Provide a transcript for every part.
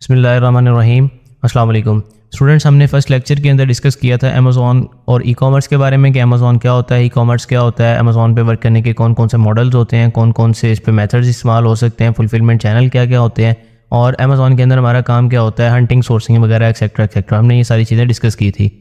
बिस्मिल्लाहिर्रहमानिर्रहीम। अस्सलाम वालेकुम स्टूडेंट्स, हमने फर्स्ट लेक्चर के अंदर डिस्कस किया था अमेज़ॉन और ई कॉमर्स के बारे में कि अमेज़ॉन क्या होता है, ई कॉमर्स क्या होता है, अमेज़ॉन पे वर्क करने के कौन कौन से मॉडल्स होते हैं, कौन कौन से इस पे मेथड्स इस्तेमाल हो सकते हैं, फुलफिलमेंट चैनल क्या क्या होते हैं और अमेज़ॉन के अंदर हमारा काम क्या होता है, हंटिंग, सोर्सिंग वगैरह एक्सेट्रा एक्सेट्रा। हमने ये सारी चीज़ें डिस्कस की थी।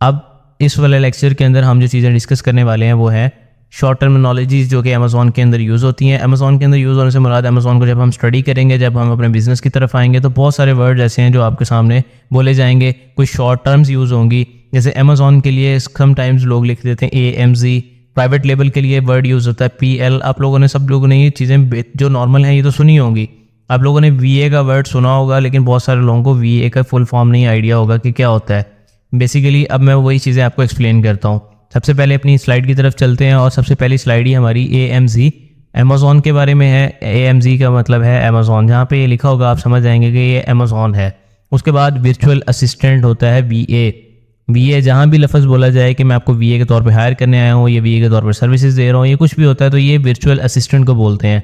अब इस वाले लेक्चर के अंदर हम जो चीज़ें डिस्कस करने वाले हैं वो है शॉर्ट टर्मिनोलॉजीज़ जो कि अमेज़ॉन के अंदर यूज़ होती हैं। अमेज़ॉन के अंदर यूज़ होने से मुराद अमेज़ॉन को जब हम स्टडी करेंगे, जब हम अपने बिज़नेस की तरफ आएंगे तो बहुत सारे वर्ड्स ऐसे हैं जो आपके सामने बोले जाएंगे। कुछ शॉर्ट टर्म्स यूज़ होंगी, जैसे अमेज़ॉन के लिए समटाइम्स लोग लिख देते हैं AMZ। प्राइवेट लेबल के लिए वर्ड यूज़ होता है PL। आप लोगों ने, सब लोगों ने ये चीज़ें जो नॉर्मल हैं ये तो सुनी होंगी। आप लोगों ने VA का वर्ड सुना होगा, लेकिन बहुत सारे लोगों को VA का फुल फॉर्म नहीं आइडिया होगा कि क्या होता है बेसिकली। अब मैं वही चीज़ें आपको एक्सप्लेन करता हूँ। सबसे पहले अपनी स्लाइड की तरफ चलते हैं और सबसे पहली स्लाइड ही हमारी AMZ अमेज़ॉन के बारे में है। AMZ का मतलब है अमेज़ॉन, जहाँ पे ये लिखा होगा आप समझ जाएंगे कि ये अमेज़ॉन है। उसके बाद वर्चुअल असिस्टेंट होता है VA। जहाँ भी लफ्ज़ बोला जाए कि मैं आपको VA के तौर पे हायर करने आया हूँ, ये VA के तौर पर सर्विसेज दे रहा हूँ, ये कुछ भी होता है तो ये वर्चुअल असिस्टेंट को बोलते हैं।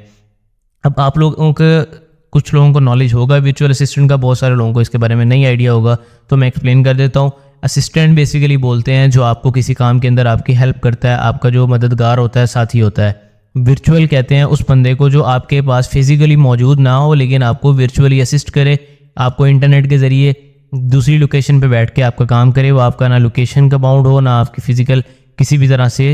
अब आप लोगों को, कुछ लोगों को नॉलेज होगा वर्चुअल असिस्टेंट का, बहुत सारे लोगों को इसके बारे में नहीं आइडिया होगा, तो मैं एक्सप्लेन कर देता हूँ। असिस्टेंट बेसिकली बोलते हैं जो आपको किसी काम के अंदर आपकी हेल्प करता है, आपका जो मददगार होता है, साथी होता है। वर्चुअल कहते हैं उस बंदे को जो आपके पास फिजिकली मौजूद ना हो लेकिन आपको वर्चुअली असिस्ट करे, आपको इंटरनेट के ज़रिए दूसरी लोकेशन पे बैठ के आपका काम करे। वो आपका ना लोकेशन का बाउंड हो, ना आपकी फिजिकल किसी भी तरह से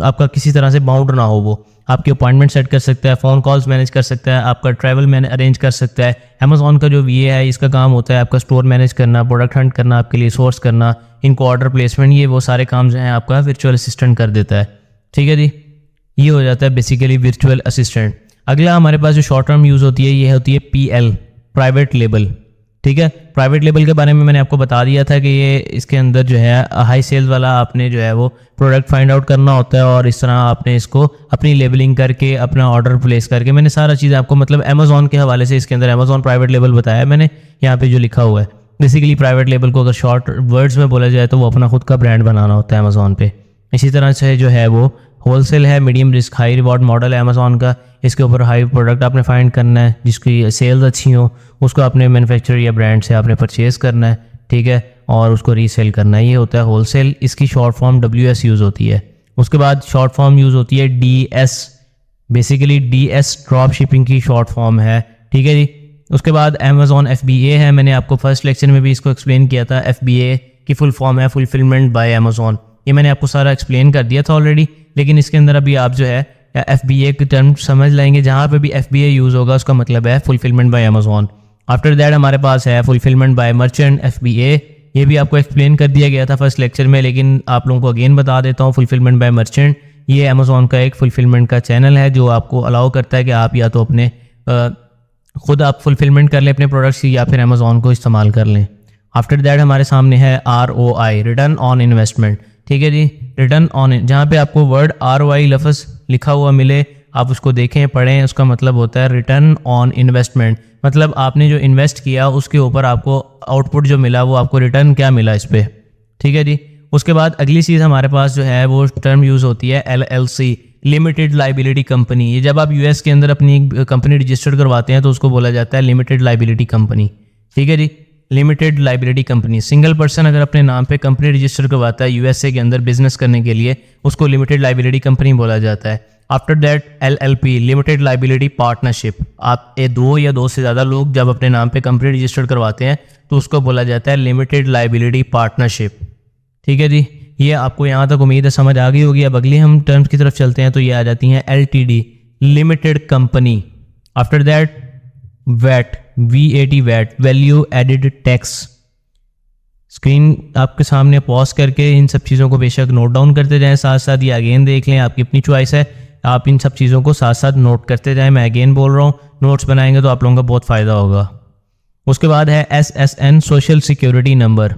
आपका किसी तरह से बाउंड ना हो। वो आपकी अपॉइंटमेंट सेट कर सकता है, फ़ोन कॉल्स मैनेज कर सकता है, आपका ट्रैवल अरेंज कर सकता है। अमेज़ॉन का जो VA है इसका काम होता है आपका स्टोर मैनेज करना, प्रोडक्ट हंट करना, आपके लिए सोर्स करना, इनको ऑर्डर प्लेसमेंट, ये वो सारे काम जो हैं आपका वर्चुअल असिस्टेंट कर देता है। ठीक है जी, ये हो जाता है बेसिकली वर्चुअल असिस्टेंट। अगला हमारे पास जो शॉर्ट टर्म यूज़ होती है ये होती है PL, प्राइवेट लेबल। ठीक है, प्राइवेट लेबल के बारे में मैंने आपको बता दिया था कि ये इसके अंदर जो है हाई सेल वाला आपने जो है वो प्रोडक्ट फाइंड आउट करना होता है और इस तरह आपने इसको अपनी लेबलिंग करके अपना ऑर्डर प्लेस करके, मैंने सारा चीज़ आपको मतलब अमेज़ॉन के हवाले से इसके अंदर अमेज़ॉन प्राइवेट लेबल बताया मैंने यहाँ पे जो लिखा हुआ है। बेसिकली प्राइवेट लेबल को अगर शॉर्ट वर्ड्स में बोला जाए तो वो अपना खुद का ब्रांड बनाना होता है अमेज़ॉन पे। इसी तरह से जो है वो होलसेल है, medium risk high reward model है अमेज़ॉन का। इसके ऊपर हाई प्रोडक्ट आपने फाइंड करना है जिसकी सेल्स अच्छी हो, उसको अपने मैन्युफैक्चरर या ब्रांड से आपने परचेज़ करना है, ठीक है, और उसको रीसेल करना है। ये होता है होलसेल। इसकी शॉर्ट फॉर्म WS यूज़ होती है। उसके बाद शॉर्ट फॉर्म यूज़ होती है DS। Basically DS drop shipping की शॉर्ट फॉर्म है। ठीक है जी। उसके बाद अमेज़ॉन FBA है। मैंने आपको फर्स्ट लेक्चर में भी इसको एक्सप्लेन किया था। FBA की फुल फॉर्म है फुलफिलमेंट बाय अमेज़ॉन। ये मैंने आपको सारा एक्सप्लेन कर दिया था ऑलरेडी, लेकिन इसके अंदर अभी आप जो है FBA के टर्म समझ लेंगे। जहाँ पे भी FBA यूज़ होगा उसका मतलब है fulfilment bye Amazon. After that हमारे पास है फुलफिलमेंट बाय मर्चेंट FBA। ये भी आपको एक्सप्लेन कर दिया गया था फर्स्ट लेक्चर में, लेकिन आप लोगों को अगेन बता देता हूँ। फुलफिलमेंट बाय मर्चेंट ये अमेज़ॉन का एक फुलफिलमेंट का चैनल है जो आपको अलाउ करता है कि आप या तो अपने खुद आप फुलफिलमेंट कर लें अपने प्रोडक्ट्स की, या फिर अमेज़ॉन को इस्तेमाल कर लें। आफ्टर दैट हमारे सामने है ROI, रिटर्न ऑन इन्वेस्टमेंट। ठीक है जी, रिटर्न ऑन, जहाँ पे आपको वर्ड ROI लफ्ज़ लिखा हुआ मिले आप उसको देखें, पढ़ें। उसका मतलब होता है रिटर्न ऑन इन्वेस्टमेंट, मतलब आपने जो इन्वेस्ट किया उसके ऊपर आपको आउटपुट जो मिला वो आपको रिटर्न क्या मिला इस पर। ठीक है जी। उसके बाद अगली चीज़ हमारे पास जो है वो टर्म यूज़ होती है LLC, लिमिटेड लाइबिलिटी कंपनी। ये जब आप US के अंदर अपनी कंपनी रजिस्टर्ड करवाते हैं तो उसको बोला जाता है लिमिटेड लाइबिलिटी कंपनी। ठीक है जी, limited liability company. Single person अगर अपने नाम पे कंपनी रजिस्टर करवाता है USA के अंदर बिजनेस करने के लिए, उसको लिमिटेड लाइबिलिटी कंपनी बोला जाता है। After that LLP, limited liability partnership. आप दो या दो से ज़्यादा लोग जब अपने नाम पे कंपनी रजिस्टर करवाते हैं तो उसको बोला जाता है लिमिटेड लाइबिलिटी पार्टनरशिप। ठीक है जी, ये आपको यहाँ तक उम्मीद है समझ आ गई होगी। अब अगली हम टर्म्स की तरफ चलते हैं तो ये आ जाती हैं LTD, limited company. After that VAT, value added tax. Screen आपके सामने पॉज करके इन सब चीज़ों को बेशक नोट डाउन करते जाएं, साथ साथ ये अगेन देख लें, आपकी अपनी चॉइस है। आप इन सब चीज़ों को साथ साथ नोट करते जाएं। मैं अगेन बोल रहा हूँ, नोट्स बनाएंगे तो आप लोगों का बहुत फ़ायदा होगा। उसके बाद है SSN, सोशल सिक्योरिटी नंबर।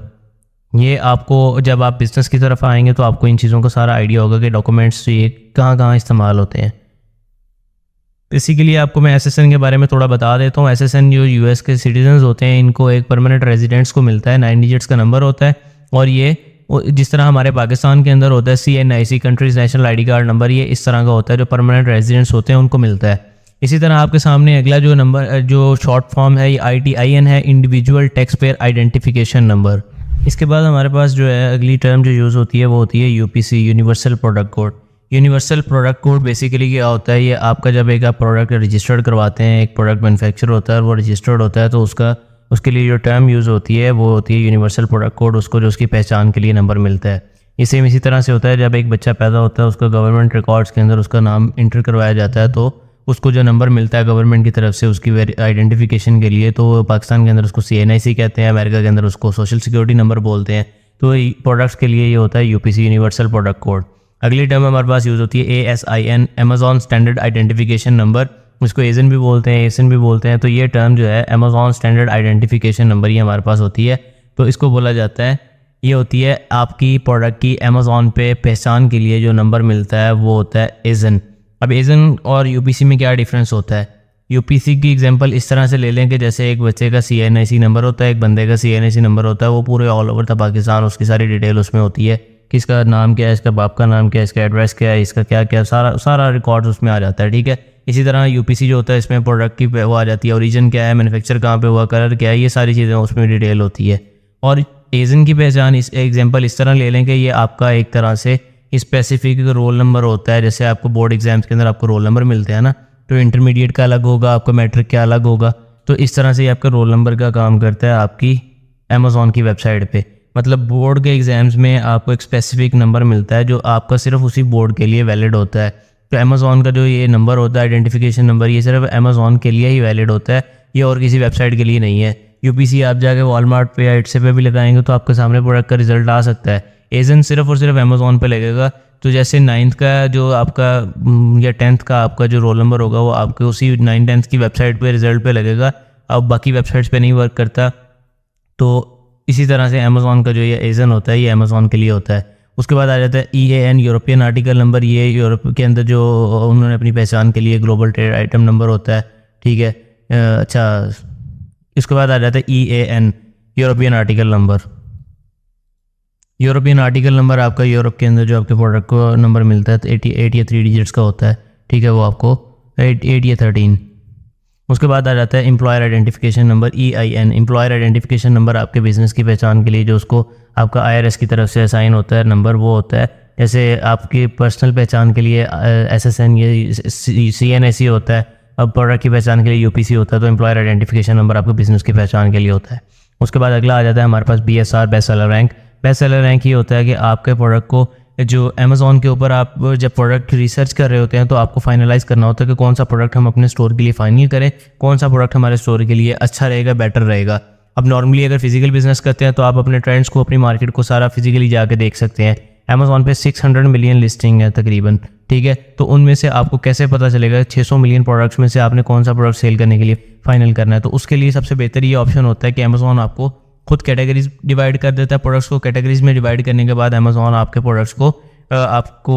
ये आपको जब आप बिज़नेस की तरफ आएंगे तो आपको इन चीज़ों का सारा आइडिया होगा कि डॉक्यूमेंट्स ये कहाँ कहाँ इस्तेमाल होते हैं। बेसिकली आपको मैं SSN के बारे में थोड़ा बता देता हूँ। SSN जो US के सिटीजन्स होते हैं इनको एक परमानेंट रेजिडेंट्स को मिलता है, 9 डिजिट्स का नंबर होता है। और ये जिस तरह हमारे पाकिस्तान के अंदर होता है CNIC, countries national ID card number, ये इस तरह का होता है जो परमानेंट रेजिडेंट्स होते हैं उनको मिलता है। इसी तरह आपके सामने अगला जो नंबर जो शॉर्ट फॉर्म है ये ITIN है, individual tax payer identification number. इसके बाद हमारे पास जो है अगली टर्म जो यूज़ होती है वो होती है UPC, universal product code. Universal product code basically क्या होता है, ये आपका जब एक आप प्रोडक्ट रजिस्टर्ड करवाते हैं, एक प्रोडक्ट मैन्युफैक्चर होता है और वो रजिस्टर्ड होता है, तो उसके लिए जो टर्म यूज़ होती है वो होती है यूनिवर्सल प्रोडक्ट कोड। उसको जो उसकी पहचान के लिए नंबर मिलता है। ये सेम इसी तरह से होता है, जब एक बच्चा पैदा होता है उसका गवर्नमेंट रिकॉर्ड्स के अंदर उसका नाम इंटर करवाया जाता है, तो उसको जो नंबर मिलता है गवर्नमेंट की तरफ से उसकी आइडेंटिफिकेशन के लिए, तो पाकिस्तान के अंदर उसको CNIC कहते हैं, अमेरिका के अंदर उसको सोशल सिक्योरिटी नंबर बोलते हैं। तो प्रोडक्ट्स के लिए ये होता है UPC, यूनिवर्सल प्रोडक्ट कोड। अगली टर्म हमारे पास यूज़ होती है ASIN, Amazon standard identification number. इसको ASIN भी बोलते हैं, ASIN भी बोलते हैं। तो ये टर्म जो है अमेजॉन स्टैंडर्ड आइडेंटिफिकेशन नंबर, ये हमारे पास होती है। तो इसको बोला जाता है, ये होती है आपकी प्रोडक्ट की अमेजॉन पे पहचान के लिए जो नंबर मिलता है वो होता है ASIN। अब ASIN और UPC में क्या डिफरेंस होता है? UPC की एग्जांपल इस तरह से ले लें कि जैसे एक बच्चे का CNIC नंबर होता है, एक बंदे का CNIC नंबर होता है, वो पूरे ऑल ओवर द पाकिस्तान उसकी सारी डिटेल उसमें होती है कि इसका नाम क्या है, इसका बाप का नाम क्या है, इसका एड्रेस क्या है, इसका क्या क्या सारा रिकॉर्ड उसमें आ जाता है। ठीक है। इसी तरह UPC जो होता है इसमें प्रोडक्ट की वो आ जाती है, ओरिजिन क्या है, मैन्युफैक्चर कहाँ पे हुआ, कलर क्या है, ये सारी चीज़ें उसमें डिटेल होती है। और ASIN की पहचान इस एग्जांपल इस तरह ले लें कि ये आपका एक तरह से स्पेसिफिक रोल नंबर होता है। जैसे आपको बोर्ड एग्जाम्स के अंदर आपको रोल नंबर मिलते हैं ना, तो इंटरमीडिएट का अलग होगा, आपका मैट्रिक का अलग होगा। तो इस तरह से ये आपका रोल नंबर का काम करता है आपकी अमेजॉन की वेबसाइट पे। मतलब बोर्ड के एग्ज़ाम्स में आपको एक स्पेसिफिक नंबर मिलता है जो आपका सिर्फ उसी बोर्ड के लिए वैलिड होता है। तो अमेजॉन का जो ये नंबर होता है, आइडेंटिफिकेशन नंबर, ये सिर्फ अमेजॉन के लिए ही वैलिड होता है, ये और किसी वेबसाइट के लिए नहीं है। UPC आप जाके वॉलमार्ट पे या इट्से पे भी लगाएंगे तो आपके सामने प्रोडक्ट का रिजल्ट आ सकता है। ASIN सिर्फ और सिर्फ अमेजॉन पे लगेगा। तो जैसे 9th का जो आपका या 10th का आपका जो रोल नंबर होगा वो आपके उसी 9th-10th की वेबसाइट पे रिजल्ट पे लगेगा, अब बाकी वेबसाइट्स पे नहीं वर्क करता। तो इसी तरह से अमेजॉन का जो ये ASIN होता है ये अमेजॉन के लिए होता है। उसके बाद आ जाता है EAN, यूरोपियन आर्टिकल नंबर। ये यूरोप के अंदर जो उन्होंने अपनी पहचान के लिए ग्लोबल ट्रेड आइटम नंबर होता है। ठीक है। अच्छा, इसके बाद आ जाता है EAN, European article number. European article number आपका यूरोप के अंदर जो आपके प्रोडक्ट को नंबर मिलता है 8 या 3 डिजिट्स का होता है। ठीक है, वो आपको 8 या 13। उसके बाद आ जाता है employer identification number EIN। Employer identification number आपके बिज़नेस की पहचान के लिए जो उसको आपका IRS की तरफ से असाइन होता है नंबर, वो होता है। जैसे आपकी पर्सनल पहचान के लिए SSN या CNIC होता है, अब प्रोडक्ट की पहचान के लिए UPC होता है। तो एम्प्लॉयर आइडेंटिफिकेशन नंबर आपके बिज़नेस की पहचान के लिए होता है। उसके बाद अगला आ जाता है हमारे पास BSR, best seller rank. Best seller rank ये होता है कि आपके प्रोडक्ट को जो अमेजॉन के ऊपर आप जब प्रोडक्ट रिसर्च कर रहे होते हैं तो आपको फाइनलाइज करना होता है कि कौन सा प्रोडक्ट हम अपने स्टोर के लिए फाइनल करें, कौन सा प्रोडक्ट हमारे स्टोर के लिए अच्छा रहेगा, बेटर रहेगा। अब नॉर्मली अगर फिजिकल बिजनेस करते हैं तो आप अपने ट्रेंड्स को, अपनी मार्केट को सारा फिजिकली जाके देख सकते हैं। अमेजॉन पे 600 मिलियन लिस्टिंग है तकरीबन। ठीक है, तो उनमें से आपको कैसे पता चलेगा 600 मिलियन प्रोडक्ट्स में से आपने कौन सा प्रोडक्ट सेल करने के लिए फाइनल करना है? तो उसके लिए सबसे बेहतर ये ऑप्शन होता है कि अमेजॉन आपको खुद कैटेगरीज डिवाइड कर देता है। प्रोडक्ट्स को कैटेगरीज में डिवाइड करने के बाद अमेजॉन आपके प्रोडक्ट्स को आपको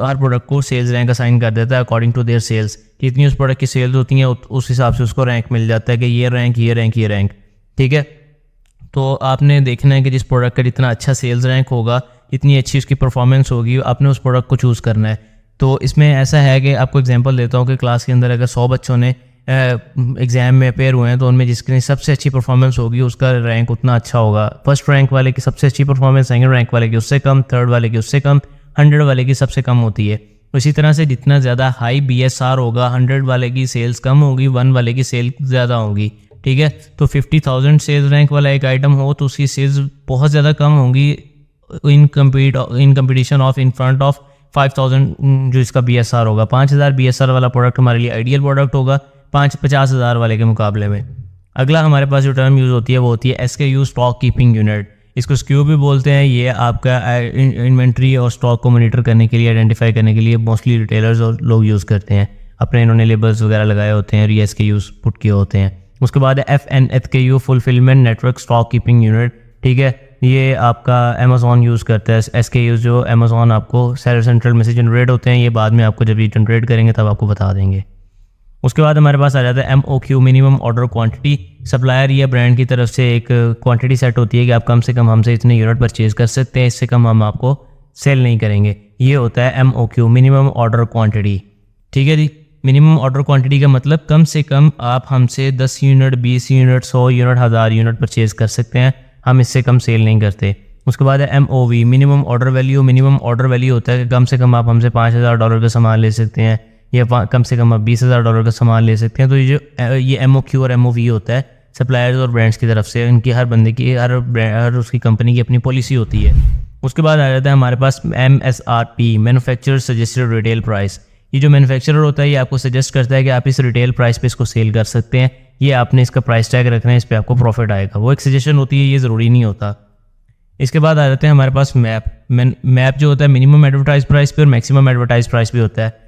हर प्रोडक्ट को सेल्स रैंक असाइन कर देता है अकॉर्डिंग टू देयर सेल्स। जितनी उस प्रोडक्ट की सेल्स होती हैं उस हिसाब से उसको रैंक मिल जाता है कि ये रैंक, ये रैंक, ये रैंक। ठीक है, तो आपने देखना है कि जिस प्रोडक्ट का जितना अच्छा सेल्स रैंक होगा, इतनी अच्छी उसकी परफॉर्मेंस होगी, आपने उस प्रोडक्ट को चूज़ करना है। तो इसमें ऐसा है कि आपको एग्जांपल देता हूँ कि क्लास के अंदर अगर 100 बच्चों ने एग्ज़ाम में अपेयर हुए हैं तो उनमें जिसकी सबसे अच्छी परफॉर्मेंस होगी उसका रैंक उतना अच्छा होगा। फर्स्ट रैंक वाले की सबसे अच्छी परफॉर्मेंस, सेकंड रैंक वाले की उससे कम, थर्ड वाले की उससे कम, 100 वाले की सबसे कम होती है। इसी तरह से जितना ज़्यादा हाई BSR होगा, 100 वाले की सेल्स कम होगी, 1 वाले की सेल ज़्यादा होगी। ठीक है, तो 50,000 सेल्स रैंक वाला एक आइटम हो तो उसकी सेल्स बहुत ज़्यादा कम होंगी in competition of in front of 5,000 जो इसका BSR होगा। 5,000 BSR वाला प्रोडक्ट हमारे लिए आइडियल प्रोडक्ट होगा 50,000 वाले के मुकाबले में। अगला हमारे पास जो टर्म यूज़ होती है वो होती है SKU, स्टॉक कीपिंग यूनिट। इसको SKU भी बोलते हैं। ये आपका इन्वेंट्री और स्टॉक को मॉनिटर करने के लिए, आइडेंटिफाई करने के लिए मोस्टली रिटेलर्स और लोग यूज़ करते हैं। अपने इन्होंने लेबल्स वगैरह लगाए होते हैं और ये SKUs पुट किए होते हैं। उसके बाद FNFKU, fulfilment network stock keeping unit. ठीक है, ये आपका अमेजॉन यूज़ करता है। SKUs जो अमेजॉन आपको सेलर सेंट्रल में से जनरेट होते हैं, ये बाद में आपको जब ये जनरेट करेंगे तब आपको बता देंगे। उसके बाद हमारे पास आ जाता है MOQ, minimum order quantity. Supplier या ब्रांड की तरफ से एक क्वांटिटी सेट होती है कि आप कम से कम हमसे इतने यूनिट परचेज कर सकते हैं, इससे कम हम आपको सेल नहीं करेंगे। ये होता है MOQ, मिनिमम ऑर्डर क्वांटिटी। ठीक है जी। मिनिमम ऑर्डर क्वांटिटी का मतलब कम से कम आप हमसे 10 unit, 20 unit, 100 unit, 1000 unit purchase कर सकते हैं, हम इससे कम सेल नहीं करते। उसके बाद है MOV, minimum order value. Minimum order value होता है कि कम से कम आप हमसे $5000 का सामान ले सकते हैं, या कम से कम आप $20000 का सामान ले सकते हैं। तो ये MOQ और MOV होता है सप्लायर्स और ब्रांड्स की तरफ से, इनकी हर बंदे की, हर उसकी कंपनी की अपनी पॉलिसी होती है। उसके बाद आ जाता है हमारे पास MSRP, manufacturer suggested retail price. ये जो मैन्युफैक्चरर होता है ये आपको सजेस्ट करता है कि आप इस रिटेल प्राइस पे इसको सेल कर सकते हैं, ये आपने इसका प्राइस टैग रखना है, इस पर आपको प्रॉफिट आएगा। वो एक सजेशन होती है, ये ज़रूरी नहीं होता। इसके बाद आ जाते हैं हमारे पास मैप जो होता है मिनिमम एडवर्टाइज प्राइस पे और मैक्सिमम एडवर्टाइज प्राइस पे होता है।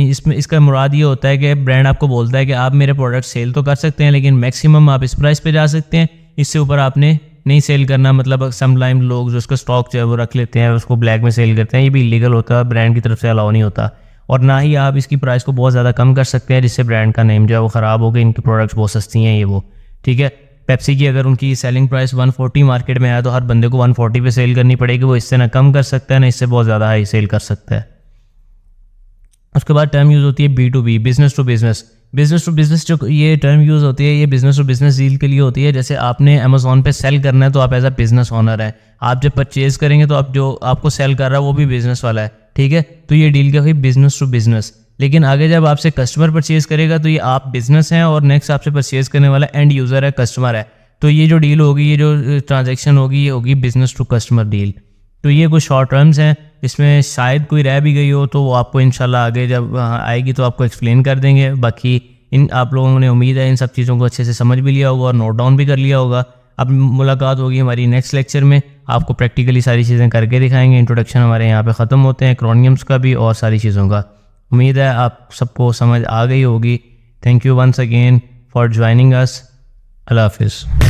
इसमें इसका मुराद ये होता है कि ब्रांड आपको बोलता है कि आप मेरे प्रोडक्ट सेल तो कर सकते हैं, लेकिन मैक्सिमम आप इस प्राइस पे जा सकते हैं, इससे ऊपर आपने नहीं सेल करना। मतलब समटाइम लोग जो उसका स्टॉक जो है वो रख लेते हैं, उसको ब्लैक में सेल करते हैं, ये भी इलीगल होता है, ब्रांड की तरफ से अलाउ नहीं होता। और ना ही आप इसकी प्राइस को बहुत ज़्यादा कम कर सकते हैं, जिससे ब्रांड का नेम जो है वो ख़राब हो गया। इनकी प्रोडक्ट्स बहुत सस्ती हैं ये वो, ठीक है। पेप्सी की अगर उनकी सेलिंग प्राइस 140 मार्केट में आया तो हर बंदे को 140 पे सेल करनी पड़ेगी, वो इससे ना कम कर सकता है ना इससे बहुत ज़्यादा हाई सेल कर सकता है। उसके बाद टर्म यूज़ होती है B2B, business to business. Business to business जो ये टर्म यूज़ होती है, ये बिजनेस टू बिजनेस डील के लिए होती है। जैसे आपने अमेज़ॉन पे सेल करना है तो आप एज अ बिजनेस ओनर है, आप जब परचेज करेंगे तो आप जो आपको सेल कर रहा है वो भी बिजनेस वाला है, ठीक है। तो ये डील क्या हुई, बिजनेस टू बिजनेस। लेकिन आगे जब आपसे कस्टमर परचेज करेगा तो ये आप बिजनेस हैं और नेक्स्ट आपसे परचेज करने वाला एंड यूज़र है, कस्टमर है। तो ये जो डील होगी, ये जो ट्रांजैक्शन होगी, ये होगी बिजनेस टू कस्टमर डील। तो ये कुछ शॉर्ट टर्म्स हैं, इसमें शायद कोई रह भी गई हो तो वो आपको इंशाल्लाह आगे जब आएगी तो आपको एक्सप्लेन कर देंगे। बाकी इन आप लोगों ने उम्मीद है इन सब चीज़ों को अच्छे से समझ भी लिया होगा और नोट डाउन भी कर लिया होगा। अब मुलाकात होगी हमारी नेक्स्ट लेक्चर में, आपको प्रैक्टिकली सारी चीज़ें करके दिखाएंगे। इंट्रोडक्शन हमारे यहाँ पे ख़त्म होते हैं, एक्रोनियम्स का भी और सारी चीज़ों का। उम्मीद है आप सबको समझ आ गई होगी। Thank you once again for joining us. अल्लाह हाफिज़।